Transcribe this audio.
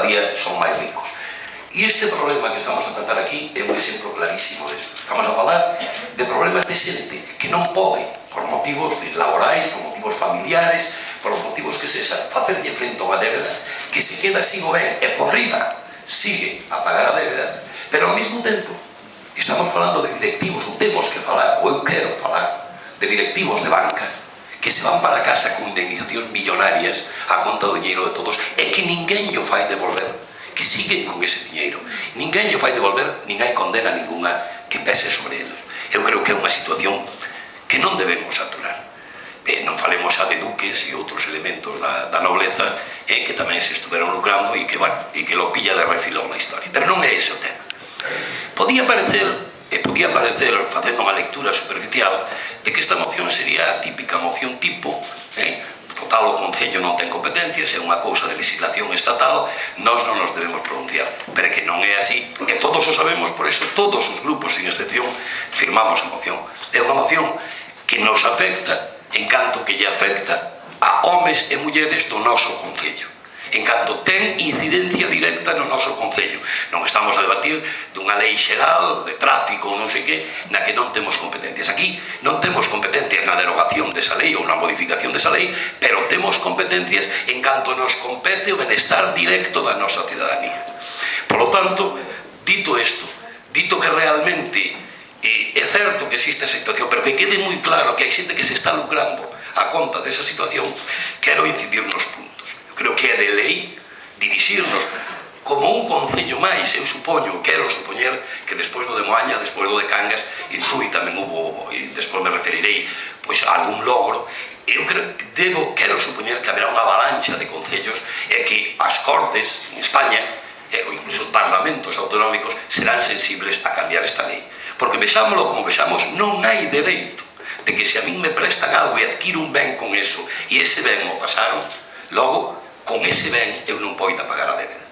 todavía son máis ricos. E este problema que estamos a tratar aquí é un exemplo clarísimo disto. Estamos a falar de problemas de xente que non pode, por motivos laborais, por motivos familiares, por motivos que sexan, facerlle frente a unha débeda, que se queda así o ben e por riba sigue a pagar a débeda, pero ao mesmo tempo estamos falando de directivos, ou temos que falar, ou eu quero falar, de directivos de banca que se van para casa con indemnizacións millonarias a conta do dinheiro de todos e que ninguén llo fai devolver, que siguen con ese dinheiro, ninguén llo fai devolver, nin hai condena ninguna que pese sobre eles. Eu creo que é unha situación que non debemos aturar. Non falemos xa de duques e outros elementos da nobleza que tamén se estuveron lucrando e que lo pilla de refilón na historia, pero non é ese o tema. Podía parecer, facendo unha lectura superficial, de que esta moción sería a típica moción tipo, total, o Concello non ten competencias, é unha cousa de legislación estatal, nós non nos debemos pronunciar, pero é que non é así, e todos o sabemos, por eso todos os grupos, sin excepción, firmamos a moción. É unha moción que nos afecta, en canto que lle afecta a homes e mulleres do noso Concello, en canto ten incidencia directa no noso Concello. Non estamos a debatir dunha lei xeral de tráfico ou non sei que, na que non temos competencias. Aquí non temos competencias na derogación desa lei ou na modificación desa lei, pero temos competencias en canto nos compete o benestar directo da nosa cidadanía. Por lo tanto, dito isto, dito que realmente é certo que existe esa situación, pero que quede moi claro que hai xente que se está lucrando a conta desa situación, quero incidir nos puntos. Creo que é de lei dirixirnos como un concello máis. Eu quero supoñer que despois do de Moaña, despois do de Cangas, en Tui tamén hubo, e despois me referirei a algún logro. Eu quero supoñer que haberá unha avalancha de concellos e que as Cortes en España, ou incluso os parlamentos autonómicos, serán sensibles a cambiar esta lei. Porque vexámoslo como vexamos, non hai dereito de que se a min me prestan algo e adquiro un ben con eso, e ese ben o pasaron, logo, con ese ben eu non poida pagar a débeda.